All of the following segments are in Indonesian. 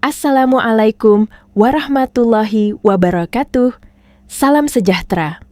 Assalamualaikum warahmatullahi wabarakatuh. Salam sejahtera.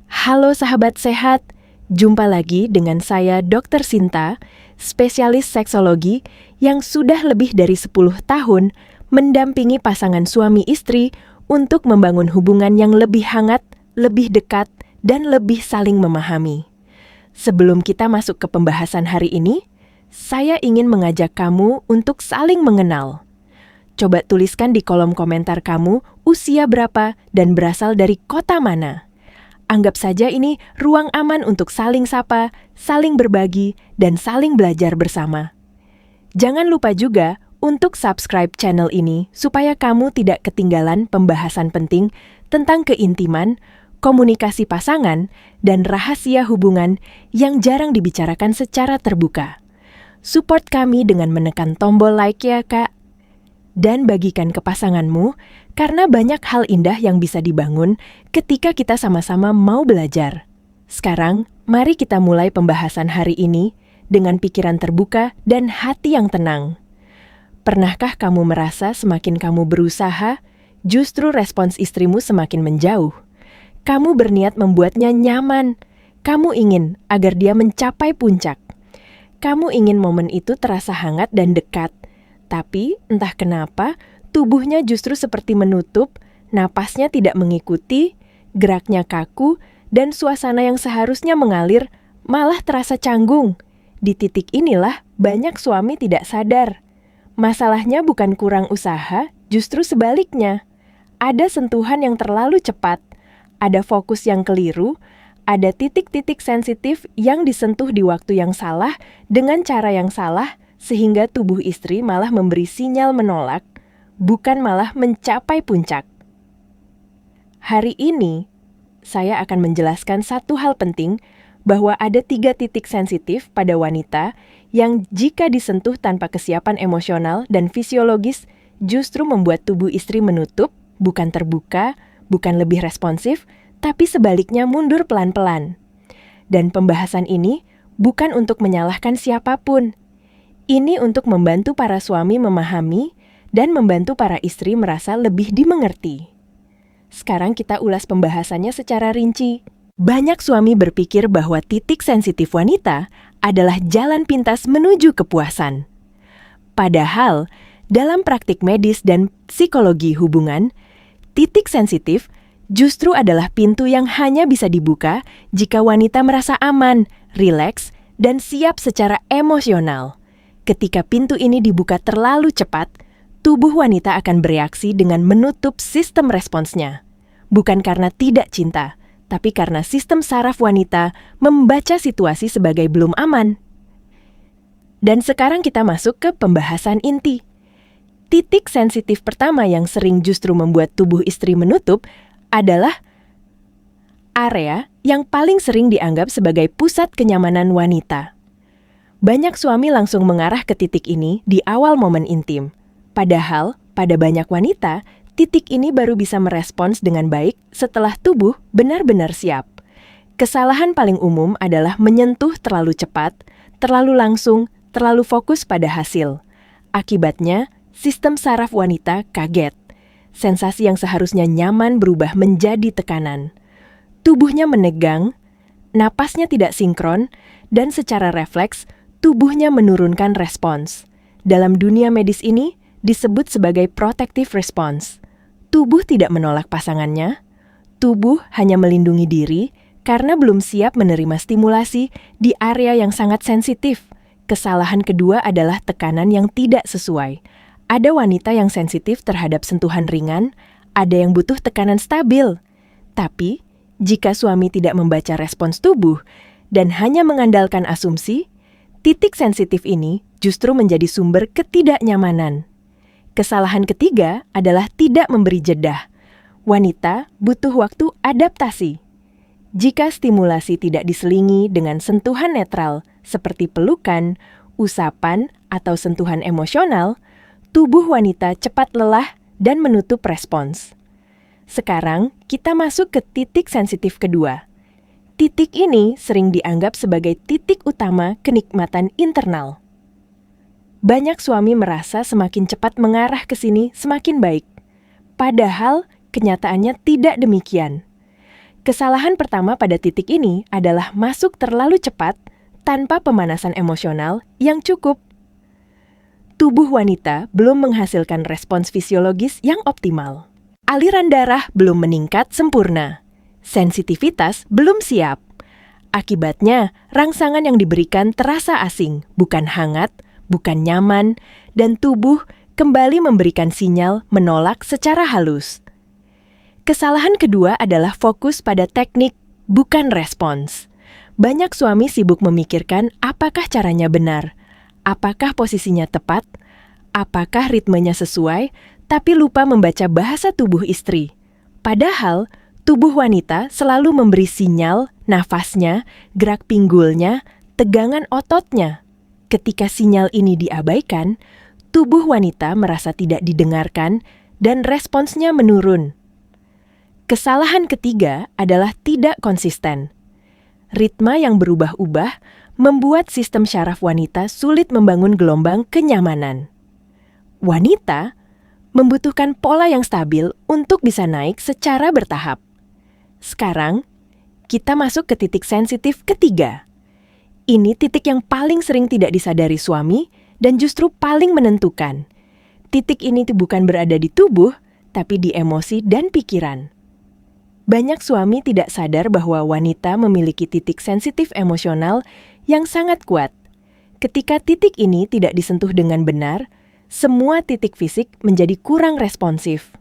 Halo sahabat sehat, jumpa lagi dengan saya Dr. Sinta, spesialis seksologi yang sudah lebih dari 10 tahun mendampingi pasangan suami istri untuk membangun hubungan yang lebih hangat, lebih dekat, dan lebih saling memahami. Sebelum kita masuk ke pembahasan hari ini, saya ingin mengajak kamu untuk saling mengenal. Coba tuliskan di kolom komentar kamu usia berapa dan berasal dari kota mana. Anggap saja ini ruang aman untuk saling sapa, saling berbagi, dan saling belajar bersama. Jangan lupa juga untuk subscribe channel ini supaya kamu tidak ketinggalan pembahasan penting tentang keintiman, komunikasi pasangan, dan rahasia hubungan yang jarang dibicarakan secara terbuka. Support kami dengan menekan tombol like ya Kak. Dan bagikan ke pasanganmu, karena banyak hal indah yang bisa dibangun ketika kita sama-sama mau belajar. Sekarang, mari kita mulai pembahasan hari ini dengan pikiran terbuka dan hati yang tenang. Pernahkah kamu merasa semakin kamu berusaha, justru respons istrimu semakin menjauh? Kamu berniat membuatnya nyaman. Kamu ingin agar dia mencapai puncak. Kamu ingin momen itu terasa hangat dan dekat. Tapi, entah kenapa, tubuhnya justru seperti menutup, napasnya tidak mengikuti, geraknya kaku, dan suasana yang seharusnya mengalir malah terasa canggung. Di titik inilah banyak suami tidak sadar. Masalahnya bukan kurang usaha, justru sebaliknya. Ada sentuhan yang terlalu cepat, ada fokus yang keliru, ada titik-titik sensitif yang disentuh di waktu yang salah dengan cara yang salah, sehingga tubuh istri malah memberi sinyal menolak, bukan malah mencapai puncak. Hari ini, saya akan menjelaskan satu hal penting, bahwa ada 3 titik sensitif pada wanita yang jika disentuh tanpa kesiapan emosional dan fisiologis, justru membuat tubuh istri menutup, bukan terbuka, bukan lebih responsif, tapi sebaliknya mundur pelan-pelan. Dan pembahasan ini bukan untuk menyalahkan siapapun. Ini untuk membantu para suami memahami dan membantu para istri merasa lebih dimengerti. Sekarang kita ulas pembahasannya secara rinci. Banyak suami berpikir bahwa titik sensitif wanita adalah jalan pintas menuju kepuasan. Padahal, dalam praktik medis dan psikologi hubungan, titik sensitif justru adalah pintu yang hanya bisa dibuka jika wanita merasa aman, rileks, dan siap secara emosional. Ketika pintu ini dibuka terlalu cepat, tubuh wanita akan bereaksi dengan menutup sistem responsnya. Bukan karena tidak cinta, tapi karena sistem saraf wanita membaca situasi sebagai belum aman. Dan sekarang kita masuk ke pembahasan inti. Titik sensitif pertama yang sering justru membuat tubuh istri menutup adalah area yang paling sering dianggap sebagai pusat kenyamanan wanita. Banyak suami langsung mengarah ke titik ini di awal momen intim. Padahal, pada banyak wanita, titik ini baru bisa merespons dengan baik setelah tubuh benar-benar siap. Kesalahan paling umum adalah menyentuh terlalu cepat, terlalu langsung, terlalu fokus pada hasil. Akibatnya, sistem saraf wanita kaget. Sensasi yang seharusnya nyaman berubah menjadi tekanan. Tubuhnya menegang, napasnya tidak sinkron, dan secara refleks, tubuhnya menurunkan respons. Dalam dunia medis ini disebut sebagai protective response. Tubuh tidak menolak pasangannya, tubuh hanya melindungi diri karena belum siap menerima stimulasi di area yang sangat sensitif. Kesalahan kedua adalah tekanan yang tidak sesuai. Ada wanita yang sensitif terhadap sentuhan ringan, ada yang butuh tekanan stabil. Tapi, jika suami tidak membaca respons tubuh dan hanya mengandalkan asumsi, titik sensitif ini justru menjadi sumber ketidaknyamanan. Kesalahan ketiga adalah tidak memberi jeda. Wanita butuh waktu adaptasi. Jika stimulasi tidak diselingi dengan sentuhan netral seperti pelukan, usapan, atau sentuhan emosional, tubuh wanita cepat lelah dan menutup respons. Sekarang, kita masuk ke titik sensitif kedua. Titik ini sering dianggap sebagai titik utama kenikmatan internal. Banyak suami merasa semakin cepat mengarah ke sini semakin baik. Padahal kenyataannya tidak demikian. Kesalahan pertama pada titik ini adalah masuk terlalu cepat tanpa pemanasan emosional yang cukup. Tubuh wanita belum menghasilkan respons fisiologis yang optimal. Aliran darah belum meningkat sempurna. Sensitivitas belum siap. Akibatnya, rangsangan yang diberikan terasa asing, bukan hangat, bukan nyaman, dan tubuh kembali memberikan sinyal menolak secara halus. Kesalahan kedua adalah fokus pada teknik, bukan respons. Banyak suami sibuk memikirkan apakah caranya benar, apakah posisinya tepat, apakah ritmenya sesuai, tapi lupa membaca bahasa tubuh istri. Padahal, tubuh wanita selalu memberi sinyal, nafasnya, gerak pinggulnya, tegangan ototnya. Ketika sinyal ini diabaikan, tubuh wanita merasa tidak didengarkan dan responsnya menurun. Kesalahan ketiga adalah tidak konsisten. Ritma yang berubah-ubah membuat sistem syaraf wanita sulit membangun gelombang kenyamanan. Wanita membutuhkan pola yang stabil untuk bisa naik secara bertahap. Sekarang, kita masuk ke titik sensitif ketiga. Ini titik yang paling sering tidak disadari suami dan justru paling menentukan. Titik ini bukan berada di tubuh, tapi di emosi dan pikiran. Banyak suami tidak sadar bahwa wanita memiliki titik sensitif emosional yang sangat kuat. Ketika titik ini tidak disentuh dengan benar, semua titik fisik menjadi kurang responsif.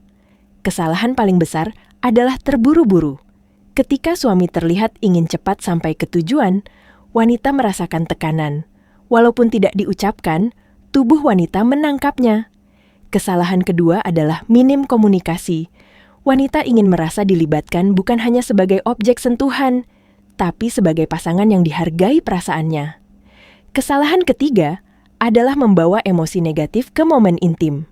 Kesalahan paling besar adalah terburu-buru. Ketika suami terlihat ingin cepat sampai ke tujuan, wanita merasakan tekanan. Walaupun tidak diucapkan, tubuh wanita menangkapnya. Kesalahan kedua adalah minim komunikasi. Wanita ingin merasa dilibatkan bukan hanya sebagai objek sentuhan, tapi sebagai pasangan yang dihargai perasaannya. Kesalahan ketiga adalah membawa emosi negatif ke momen intim.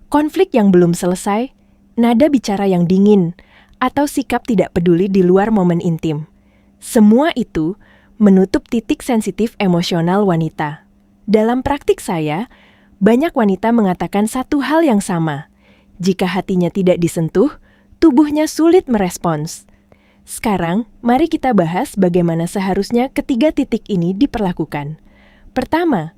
Konflik yang belum selesai, nada bicara yang dingin, atau sikap tidak peduli di luar momen intim. Semua itu menutup titik sensitif emosional wanita. Dalam praktik saya, banyak wanita mengatakan satu hal yang sama. Jika hatinya tidak disentuh, tubuhnya sulit merespons. Sekarang, mari kita bahas bagaimana seharusnya ketiga titik ini diperlakukan. Pertama,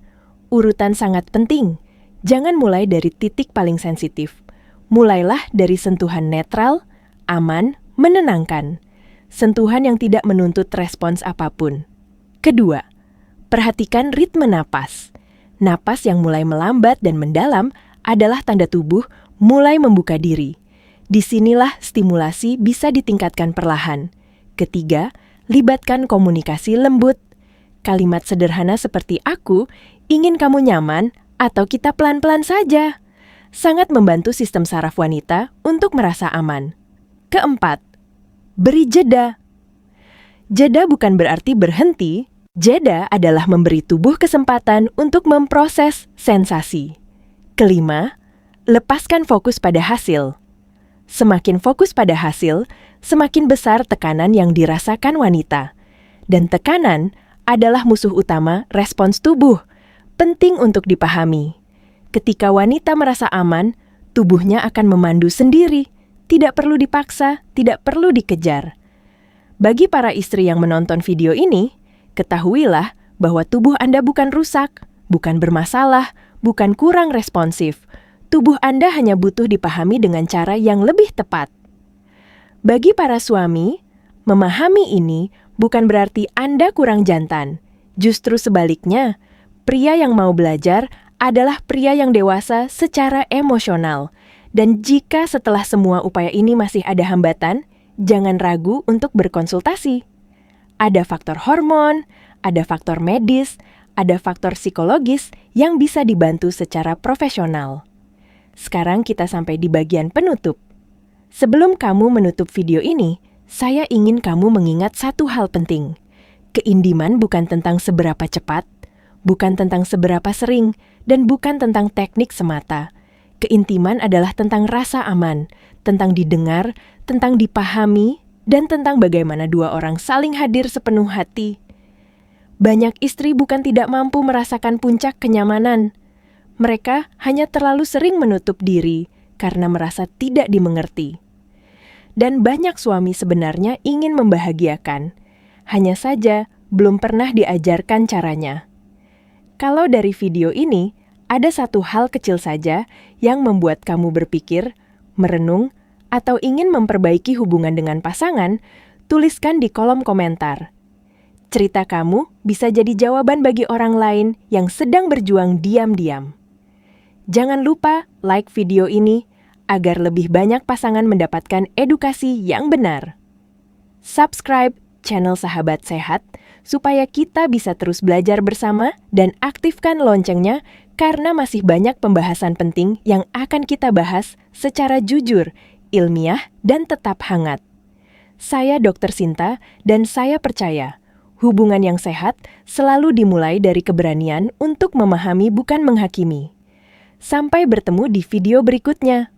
urutan sangat penting. Jangan mulai dari titik paling sensitif. Mulailah dari sentuhan netral, aman, menenangkan. Sentuhan yang tidak menuntut respons apapun. Kedua, perhatikan ritme napas. Napas yang mulai melambat dan mendalam adalah tanda tubuh mulai membuka diri. Disinilah stimulasi bisa ditingkatkan perlahan. Ketiga, libatkan komunikasi lembut. Kalimat sederhana seperti "aku ingin kamu nyaman" atau "kita pelan-pelan saja" sangat membantu sistem saraf wanita untuk merasa aman. Keempat, beri jeda. Jeda bukan berarti berhenti. Jeda adalah memberi tubuh kesempatan untuk memproses sensasi. Kelima, lepaskan fokus pada hasil. Semakin fokus pada hasil, semakin besar tekanan yang dirasakan wanita. Dan tekanan adalah musuh utama respons tubuh. Penting untuk dipahami. Ketika wanita merasa aman, tubuhnya akan memandu sendiri. Tidak perlu dipaksa, tidak perlu dikejar. Bagi para istri yang menonton video ini, ketahuilah bahwa tubuh Anda bukan rusak, bukan bermasalah, bukan kurang responsif. Tubuh Anda hanya butuh dipahami dengan cara yang lebih tepat. Bagi para suami, memahami ini bukan berarti Anda kurang jantan. Justru sebaliknya, pria yang mau belajar adalah pria yang dewasa secara emosional. Dan jika setelah semua upaya ini masih ada hambatan, jangan ragu untuk berkonsultasi. Ada faktor hormon, ada faktor medis, ada faktor psikologis yang bisa dibantu secara profesional. Sekarang kita sampai di bagian penutup. Sebelum kamu menutup video ini, saya ingin kamu mengingat satu hal penting. Keintiman bukan tentang seberapa cepat, bukan tentang seberapa sering, dan bukan tentang teknik semata. Keintiman adalah tentang rasa aman, tentang didengar, tentang dipahami, dan tentang bagaimana dua orang saling hadir sepenuh hati. Banyak istri bukan tidak mampu merasakan puncak kenyamanan. mereka hanya terlalu sering menutup diri karena merasa tidak dimengerti. Dan banyak suami sebenarnya ingin membahagiakan, hanya saja belum pernah diajarkan caranya. Kalau dari video ini, ada satu hal kecil saja yang membuat kamu berpikir, merenung, atau ingin memperbaiki hubungan dengan pasangan, tuliskan di kolom komentar. Cerita kamu bisa jadi jawaban bagi orang lain yang sedang berjuang diam-diam. Jangan lupa like video ini agar lebih banyak pasangan mendapatkan edukasi yang benar. Subscribe channel Sahabat Sehat supaya kita bisa terus belajar bersama dan aktifkan loncengnya karena masih banyak pembahasan penting yang akan kita bahas secara jujur, ilmiah, dan tetap hangat. Saya Dr. Sinta dan saya percaya hubungan yang sehat selalu dimulai dari keberanian untuk memahami bukan menghakimi. Sampai bertemu di video berikutnya.